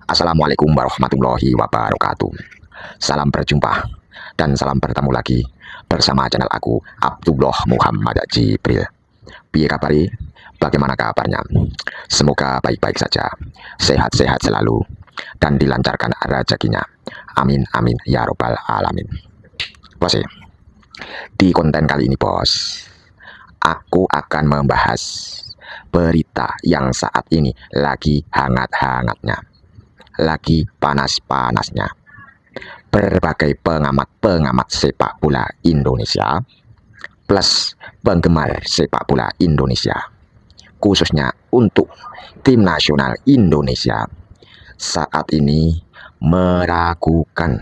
Assalamualaikum warahmatullahi wabarakatuh. Salam berjumpa dan salam bertemu lagi bersama channel aku Abdullah Muhammad Jibril. Piye kabari? Bagaimana kabarnya? Semoga baik-baik saja, sehat-sehat selalu, dan dilancarkan rezekinya. Amin amin ya robbal alamin. Bos, di konten kali ini bos, aku akan membahas berita yang saat ini lagi hangat-hangatnya, lagi panas-panasnya. Berbagai pengamat sepak bola Indonesia plus penggemar sepak bola Indonesia, khususnya untuk tim nasional Indonesia, saat ini meragukan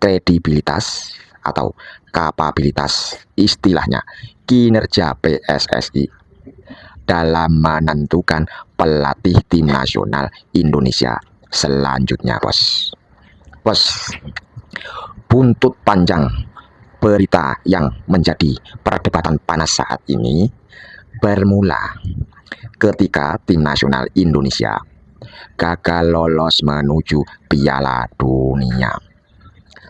kredibilitas atau kapabilitas, istilahnya kinerja PSSI dalam menentukan pelatih tim nasional Indonesia selanjutnya bos. Buntut panjang berita yang menjadi perdebatan panas saat ini bermula ketika tim nasional Indonesia gagal lolos menuju Piala Dunia.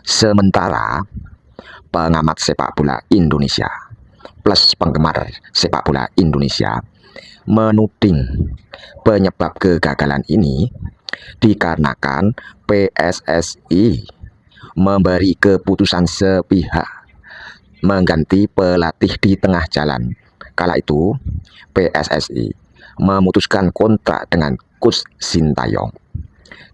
Sementara pengamat sepak bola Indonesia plus penggemar sepak bola Indonesia menuding penyebab kegagalan ini dikarenakan PSSI memberi keputusan sepihak mengganti pelatih di tengah jalan. Kala itu PSSI memutuskan kontrak dengan Coach Sintayong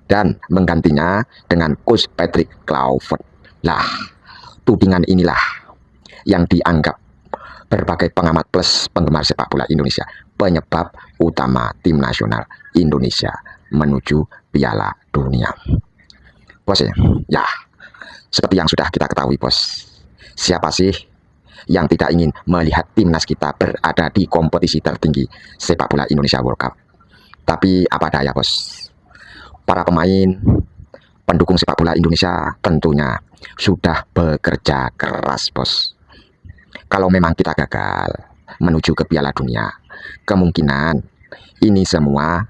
dan menggantinya dengan Coach Patrick Kluivert. Lah, tudingan inilah yang dianggap berbagai pengamat plus penggemar sepak bola Indonesia penyebab utama tim nasional Indonesia menuju Piala Dunia. Bos ya, seperti yang sudah kita ketahui bos, siapa sih yang tidak ingin melihat timnas kita berada di kompetisi tertinggi sepak bola Indonesia World Cup? Tapi apa daya bos, para pemain pendukung sepak bola Indonesia tentunya sudah bekerja keras bos. Kalau memang kita gagal menuju ke Piala Dunia, kemungkinan ini semua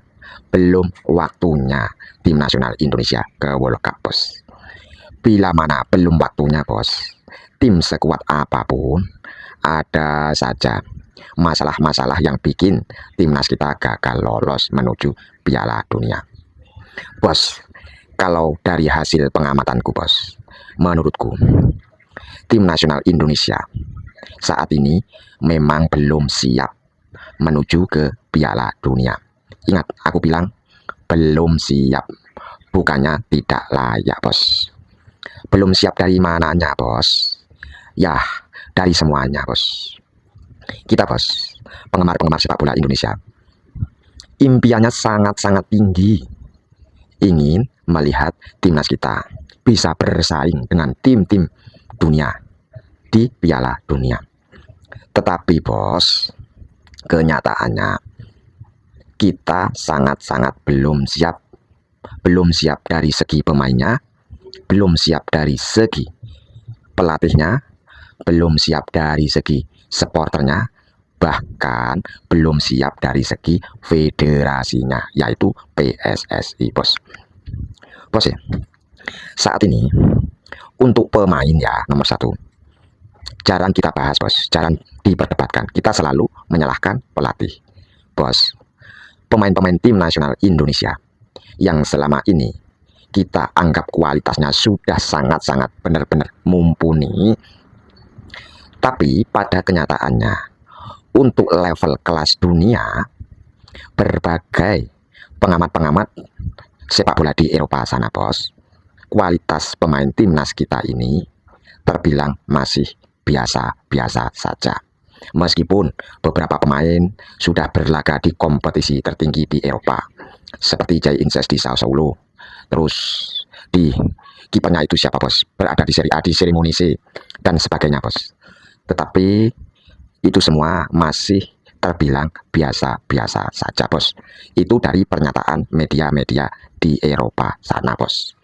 belum waktunya tim nasional Indonesia ke World Cup bos. Bila mana belum waktunya bos, tim sekuat apapun ada saja masalah-masalah yang bikin timnas kita gagal lolos menuju Piala Dunia. Bos, kalau dari hasil pengamatanku bos, menurutku tim nasional Indonesia saat ini memang belum siap menuju ke Piala Dunia. Ingat, aku bilang belum siap, bukannya tidak layak bos. Belum siap dari mananya bos? Ya, dari semuanya bos. Kita bos, penggemar-penggemar sepak bola Indonesia, impiannya sangat-sangat tinggi, ingin melihat timnas kita bisa bersaing dengan tim-tim dunia di Piala Dunia. Tetapi bos, kenyataannya kita sangat-sangat belum siap. Belum siap dari segi pemainnya, belum siap dari segi pelatihnya, belum siap dari segi supporternya, bahkan belum siap dari segi federasinya, yaitu PSSI bos. Bos ya, saat ini untuk pemain ya nomor satu, jarang kita bahas bos, jarang diperdebatkan. Kita selalu menyalahkan pelatih bos. Pemain-pemain tim nasional Indonesia yang selama ini kita anggap kualitasnya sudah sangat-sangat benar-benar mumpuni, tapi pada kenyataannya untuk level kelas dunia, berbagai pengamat-pengamat sepak bola di Eropa sana bos, kualitas pemain timnas kita ini terbilang masih biasa-biasa saja. Meskipun beberapa pemain sudah berlaga di kompetisi tertinggi di Eropa, seperti Jay Inces di Sao Paulo, terus di kipernya itu siapa bos, berada di Serie A, di Seremoni C dan sebagainya bos. Tetapi itu semua masih terbilang biasa-biasa saja bos. Itu dari pernyataan media-media di Eropa sana bos.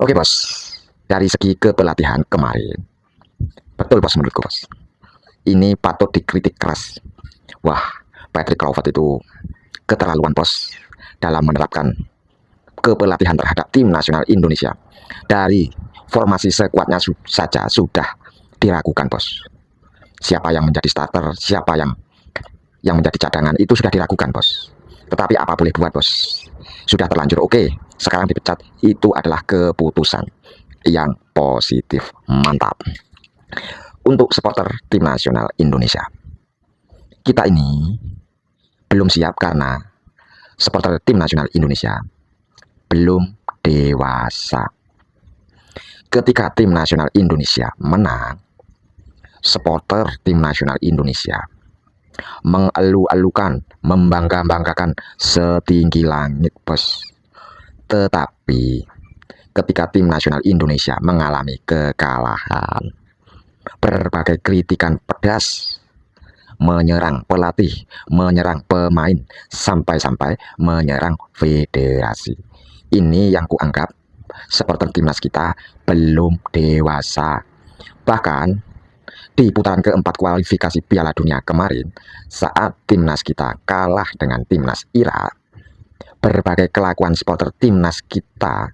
Oke bos, dari segi kepelatihan kemarin, betul bos menurutku bos, ini patut dikritik keras. Wah, Patrick Kluivert itu keterlaluan bos, dalam menerapkan kepelatihan terhadap tim nasional Indonesia. Dari formasi sekuatnya saja sudah diragukan, bos. Siapa yang menjadi starter, siapa yang menjadi cadangan, itu sudah diragukan, bos. Tetapi apa boleh buat, bos. Sudah terlanjur oke, sekarang dipecat, itu adalah keputusan yang positif. Mantap. Untuk supporter tim nasional Indonesia, kita ini belum siap karena supporter tim nasional Indonesia belum dewasa. Ketika tim nasional Indonesia menang, supporter tim nasional Indonesia mengeluh-elukan, membangga-banggakan setinggi langit, bos. Tetapi ketika tim nasional Indonesia mengalami kekalahan, berbagai kritikan pedas menyerang pelatih, menyerang pemain, sampai-sampai menyerang federasi. Ini yang kuanggap supporter timnas kita belum dewasa. Bahkan di putaran keempat kualifikasi Piala Dunia kemarin, saat timnas kita kalah dengan timnas Irak, berbagai kelakuan supporter timnas kita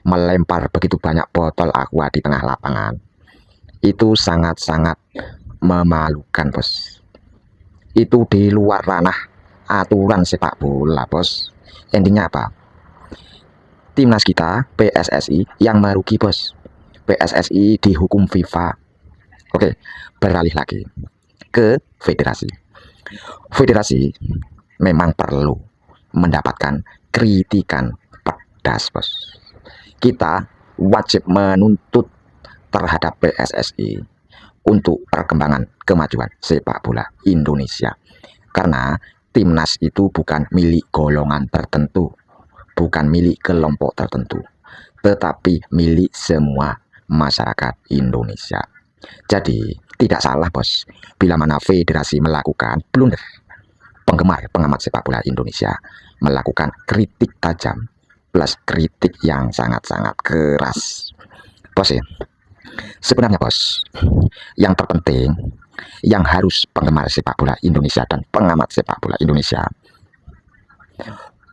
melempar begitu banyak botol aqua di tengah lapangan. Itu sangat-sangat memalukan, bos. Itu di luar ranah aturan sepak bola, bos. Endingnya apa? Timnas kita, PSSI, yang merugi, bos. PSSI dihukum FIFA. Oke, beralih lagi ke federasi. Federasi memang perlu mendapatkan kritikan pedas, bos. Kita wajib menuntut terhadap PSSI untuk perkembangan kemajuan sepak bola Indonesia. Karena timnas itu bukan milik golongan tertentu, bukan milik kelompok tertentu, tetapi milik semua masyarakat Indonesia. Jadi tidak salah, bos, bila mana federasi melakukan blunder. Penggemar pengamat sepak bola Indonesia melakukan kritik tajam plus kritik yang sangat-sangat keras, bos ya. Sebenarnya, bos, yang terpenting yang harus penggemar sepak bola Indonesia dan pengamat sepak bola Indonesia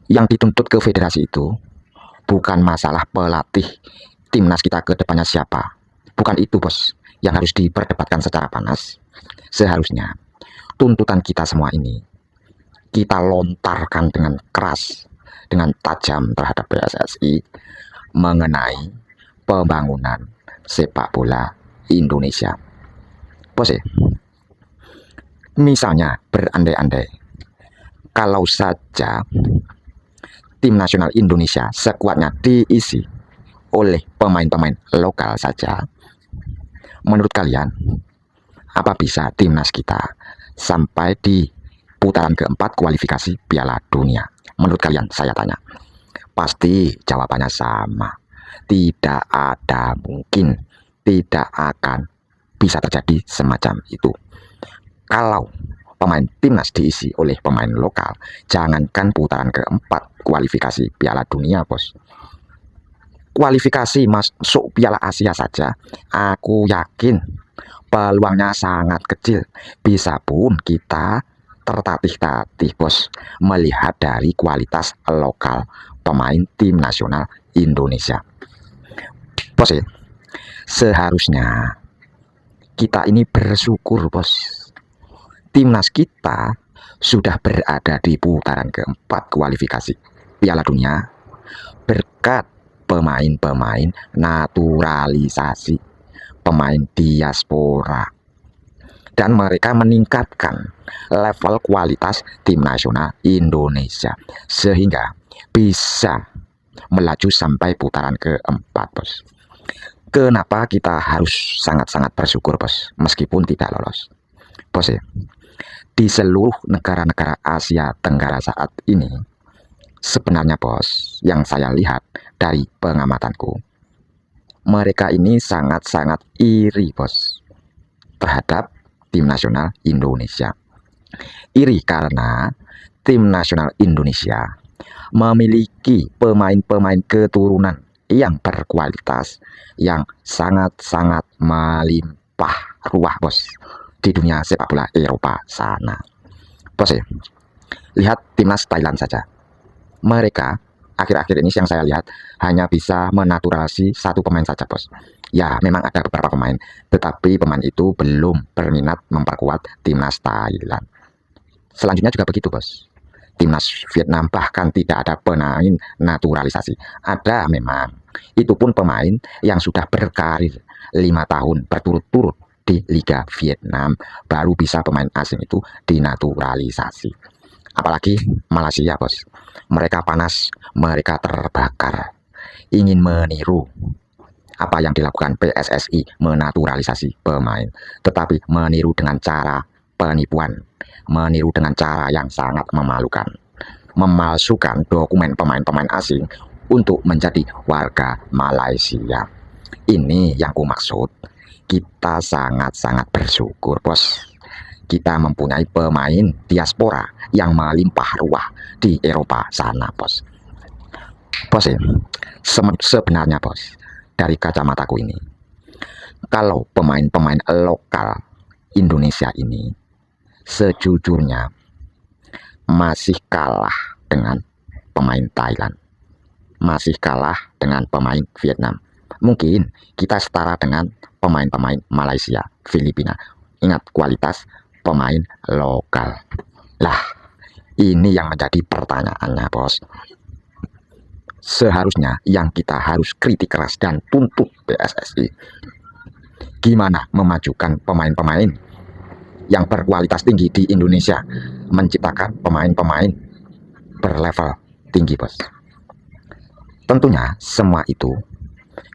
yang dituntut ke federasi itu bukan masalah pelatih timnas kita ke depannya siapa. Bukan itu, bos, yang harus diperdebatkan secara panas. Seharusnya tuntutan kita semua ini kita lontarkan dengan keras, dengan tajam terhadap PSSI mengenai pembangunan sepak bola Indonesia, bos ya. Misalnya berandai-andai kalau saja tim nasional Indonesia sekuatnya diisi oleh pemain-pemain lokal saja, menurut kalian apa bisa timnas kita sampai di putaran keempat kualifikasi Piala Dunia? Menurut kalian, saya tanya. Pasti jawabannya sama. Tidak ada mungkin, tidak akan bisa terjadi semacam itu. Kalau pemain timnas diisi oleh pemain lokal, jangankan putaran keempat kualifikasi Piala Dunia, bos. Kualifikasi masuk Piala Asia saja, aku yakin peluangnya sangat kecil. Bisa pun kita tertatih-tatih, bos, melihat dari kualitas lokal pemain tim nasional Indonesia. Bos ya, seharusnya kita ini bersyukur, bos. Timnas kita sudah berada di putaran keempat kualifikasi Piala Dunia berkat pemain-pemain naturalisasi, pemain diaspora, dan mereka meningkatkan level kualitas tim nasional Indonesia sehingga bisa melaju sampai putaran keempat, bos. Kenapa kita harus sangat-sangat bersyukur, bos, meskipun tidak lolos, bos ya? Di seluruh negara-negara Asia Tenggara saat ini sebenarnya, bos, yang saya lihat dari pengamatanku, mereka ini sangat-sangat iri, bos, terhadap tim nasional Indonesia. Iri karena tim nasional Indonesia memiliki pemain-pemain keturunan yang berkualitas, yang sangat-sangat melimpah ruah, bos, di dunia sepak bola Eropa sana, bos ya. Lihat timnas Thailand saja. Mereka akhir-akhir ini yang saya lihat hanya bisa menaturalisasi satu pemain saja, bos. Ya, memang ada beberapa pemain, tetapi pemain itu belum berminat memperkuat timnas Thailand. Selanjutnya juga begitu, bos. Timnas Vietnam bahkan tidak ada pemain naturalisasi. Ada memang. Itu pun pemain yang sudah berkarir 5 tahun berturut-turut di Liga Vietnam, baru bisa pemain asing itu dinaturalisasi. Apalagi Malaysia, bos. Mereka panas, mereka terbakar, ingin meniru apa yang dilakukan PSSI, menaturalisasi pemain, tetapi meniru dengan cara penipuan, meniru dengan cara yang sangat memalukan, memalsukan dokumen pemain-pemain asing untuk menjadi warga Malaysia. Ini yang ku maksud. Kita sangat-sangat bersyukur, bos. Kita mempunyai pemain diaspora yang melimpah ruah di Eropa sana, bos. Bos, sebenarnya, bos, dari kacamataku ini, kalau pemain-pemain lokal Indonesia ini sejujurnya masih kalah dengan pemain Thailand, masih kalah dengan pemain Vietnam. Mungkin kita setara dengan pemain-pemain Malaysia, Filipina. Ingat, kualitas pemain lokal. Lah, ini yang menjadi pertanyaannya, bos. Seharusnya yang kita harus kritik keras dan tuntut PSSI, gimana memajukan pemain-pemain yang berkualitas tinggi di Indonesia, menciptakan pemain-pemain berlevel tinggi, bos. Tentunya semua itu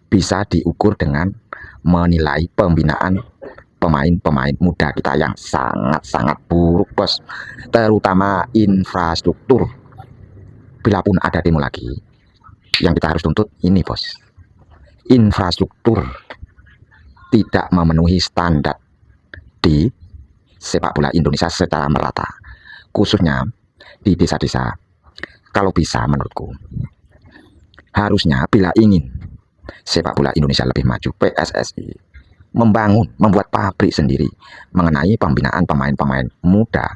bisa diukur dengan menilai pembinaan pemain-pemain muda kita yang sangat-sangat buruk, bos. Terutama infrastruktur. Bila pun ada demo lagi, yang kita harus tuntut ini, bos. Infrastruktur tidak memenuhi standar di sepak bola Indonesia secara merata, khususnya di desa-desa. Kalau bisa, menurutku, harusnya bila ingin sepak bola Indonesia lebih maju, PSSI membuat pabrik sendiri mengenai pembinaan pemain-pemain muda,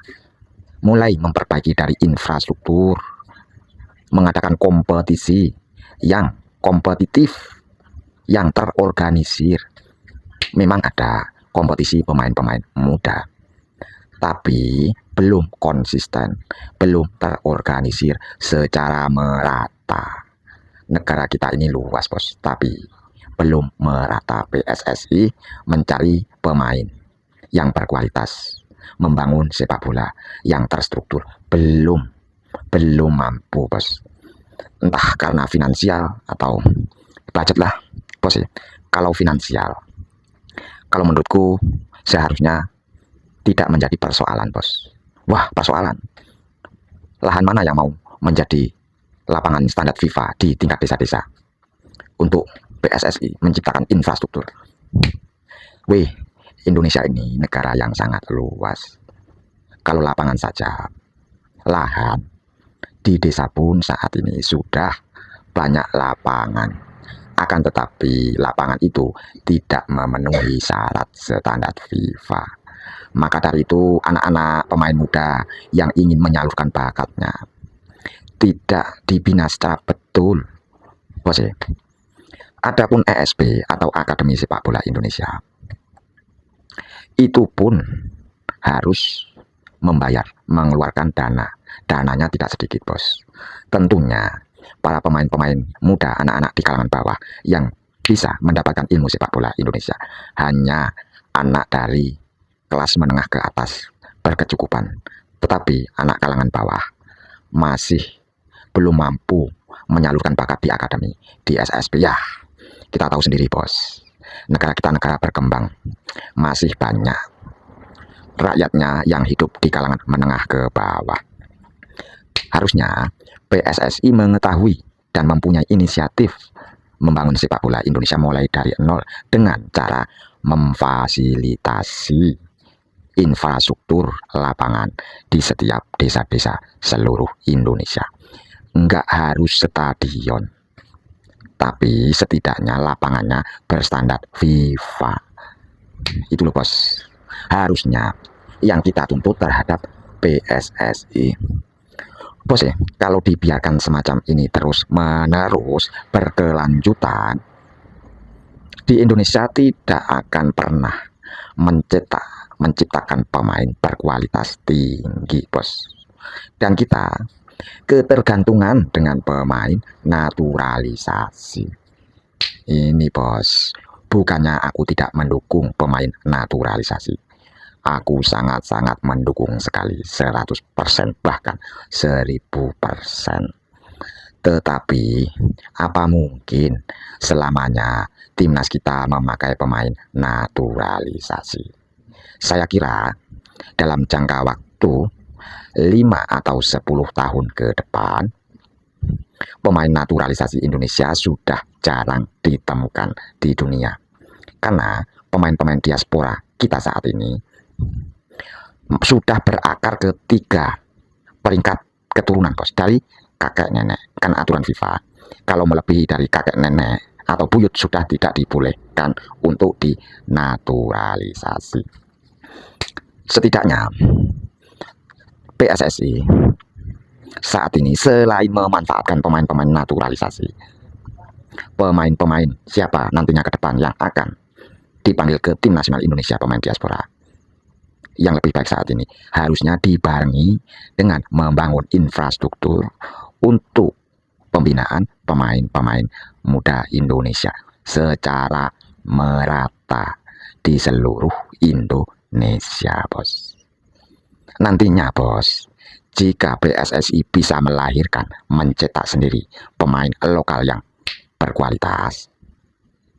mulai memperbaiki dari infrastruktur, mengadakan kompetisi yang kompetitif, yang terorganisir. Memang ada kompetisi pemain-pemain muda, tapi belum konsisten, belum terorganisir secara merata. Negara kita ini luas, bos, tapi belum merata. PSSI mencari pemain yang berkualitas, membangun sepak bola yang terstruktur, belum mampu, bos. Entah karena finansial atau budget lah, bos. Kalau finansial, kalau menurutku seharusnya tidak menjadi persoalan, bos. Wah, persoalan. Lahan mana yang mau menjadi lapangan standar FIFA di tingkat desa-desa untuk PSSI menciptakan infrastruktur? Wih, Indonesia ini negara yang sangat luas. Kalau lapangan saja, lahan di desa pun saat ini sudah banyak lapangan. Akan tetapi lapangan itu tidak memenuhi syarat standar FIFA. Maka dari itu anak-anak pemain muda yang ingin menyalurkan bakatnya tidak dibina secara betul, bos. Adapun ESP atau Akademi Sepak Bola Indonesia, itu pun harus membayar, mengeluarkan dana. Dananya tidak sedikit, bos. Tentunya para pemain-pemain muda, anak-anak di kalangan bawah yang bisa mendapatkan ilmu sepak bola Indonesia hanya anak dari kelas menengah ke atas berkecukupan. Tetapi anak kalangan bawah masih belum mampu menyalurkan bakat di akademi, di SSB. Ya, kita tahu sendiri, bos. Negara kita negara berkembang, masih banyak rakyatnya yang hidup di kalangan menengah ke bawah. Harusnya PSSI mengetahui dan mempunyai inisiatif membangun sepak bola Indonesia mulai dari nol dengan cara memfasilitasi infrastruktur lapangan di setiap desa-desa seluruh Indonesia. Enggak harus stadion, tapi setidaknya lapangannya berstandar FIFA. Itu loh, bos. Harusnya yang kita tuntut terhadap PSSI. Bos ya, kalau dibiarkan semacam ini terus menerus berkelanjutan, di Indonesia tidak akan pernah menciptakan pemain berkualitas tinggi, bos. Dan kita ketergantungan dengan pemain naturalisasi. Ini, bos, bukannya aku tidak mendukung pemain naturalisasi. Aku sangat-sangat mendukung sekali, 100%, bahkan 1000%. Tetapi, apa mungkin selamanya timnas kita memakai pemain naturalisasi? Saya kira dalam jangka waktu 5 atau 10 tahun ke depan, pemain naturalisasi Indonesia sudah jarang ditemukan di dunia. Karena pemain-pemain diaspora kita saat ini sudah berakar ke 3 peringkat keturunan, bos, dari kakek nenek. Kan aturan FIFA, kalau melebihi dari kakek nenek atau buyut sudah tidak dibolehkan untuk dinaturalisasi. Setidaknya PSSI saat ini selain memanfaatkan pemain-pemain naturalisasi, pemain-pemain siapa nantinya ke depan yang akan dipanggil ke tim nasional Indonesia pemain diaspora, yang lebih baik saat ini harusnya dibarengi dengan membangun infrastruktur untuk pembinaan pemain-pemain muda Indonesia secara merata di seluruh Indonesia, bos. Nantinya, bos, jika PSSI bisa melahirkan, mencetak sendiri pemain lokal yang berkualitas,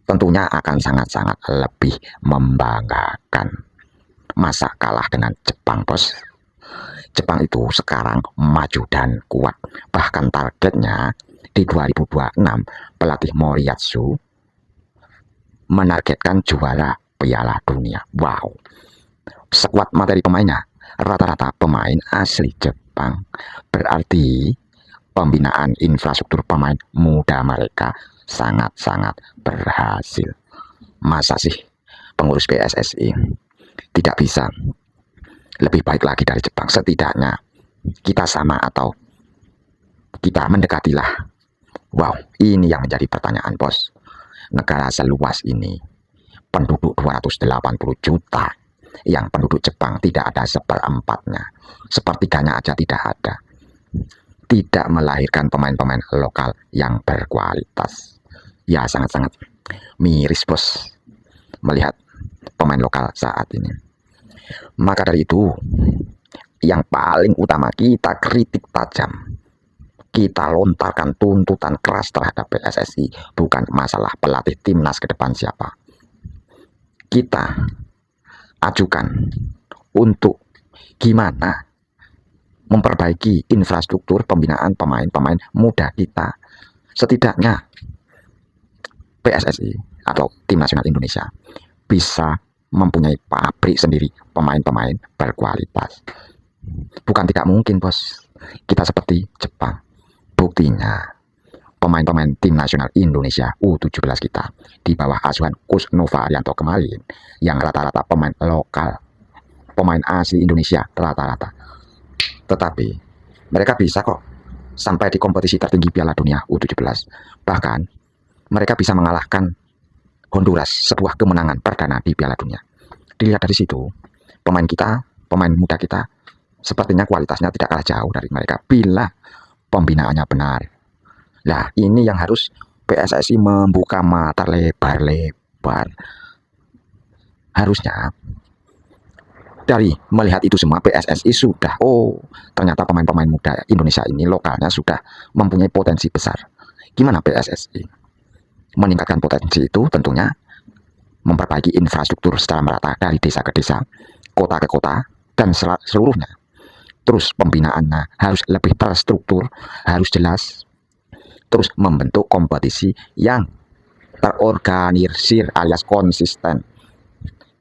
tentunya akan sangat-sangat lebih membanggakan. Masa kalah dengan Jepang, bos? Jepang itu sekarang maju dan kuat. Bahkan targetnya di 2026 pelatih Moriyasu menargetkan juara Piala Dunia. Wow. Sekuat materi pemainnya, rata-rata pemain asli Jepang. Berarti pembinaan infrastruktur pemain muda mereka sangat-sangat berhasil. Masa sih pengurus PSSI tidak bisa lebih baik lagi dari Jepang? Setidaknya kita sama atau kita mendekatilah. Wow, ini yang menjadi pertanyaan, bos. Negara seluas ini, penduduk 280 juta, yang penduduk Jepang tidak ada 1/4-nya, 1/3-nya aja tidak ada. Tidak melahirkan pemain-pemain lokal yang berkualitas. Ya, sangat-sangat miris, bos, melihat pemain lokal saat ini. Maka dari itu, yang paling utama kita kritik tajam, kita lontarkan tuntutan keras terhadap PSSI, bukan masalah pelatih timnas ke depan siapa. Kita ajukan untuk gimana memperbaiki infrastruktur pembinaan pemain-pemain muda kita. Setidaknya PSSI atau Tim Nasional Indonesia bisa mempunyai pabrik sendiri pemain-pemain berkualitas. Bukan tidak mungkin, bos, kita seperti Jepang. Buktinya pemain-pemain Tim Nasional Indonesia U17 kita di bawah asuhan Coach Nova Arianto kemarin, yang rata-rata pemain lokal, pemain asli Indonesia rata-rata. Tetapi mereka bisa kok sampai di kompetisi tertinggi Piala Dunia U17. Bahkan mereka bisa mengalahkan Honduras, sebuah kemenangan perdana di Piala Dunia. Dilihat dari situ, pemain kita, pemain muda kita, sepertinya kualitasnya tidak kalah jauh dari mereka bila pembinaannya benar. Nah, ini yang harus PSSI membuka mata lebar-lebar. Harusnya dari melihat itu semua, PSSI sudah, ternyata pemain-pemain muda Indonesia ini lokalnya sudah mempunyai potensi besar. Gimana PSSI meningkatkan potensi itu? Tentunya memperbaiki infrastruktur secara merata dari desa ke desa, kota ke kota, dan seluruhnya. Terus pembinaannya harus lebih terstruktur, harus jelas. Terus membentuk kompetisi yang terorganisir alias konsisten.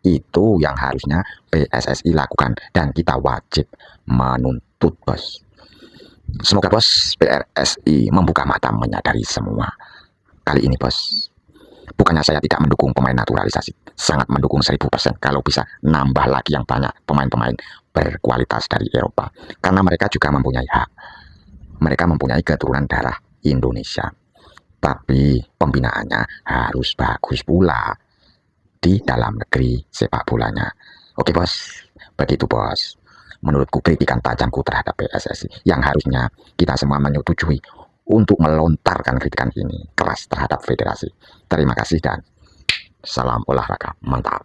Itu yang harusnya PSSI lakukan, dan kita wajib menuntut, bos. Semoga, bos, PSSI membuka mata menyadari semua. Kali ini, bos, bukannya saya tidak mendukung pemain naturalisasi, sangat mendukung 1000%. Kalau bisa nambah lagi yang banyak pemain-pemain berkualitas dari Eropa, karena mereka juga mempunyai hak. mereka mempunyai keturunan darah Indonesia. Tapi pembinaannya harus bagus pula di dalam negeri sepak bolanya. Oke bos, begitu bos. Menurutku kritikan tajamku terhadap PSSI yang harusnya kita semua menyetujui untuk melontarkan kritikan ini keras terhadap federasi. Terima kasih dan salam olahraga mantap.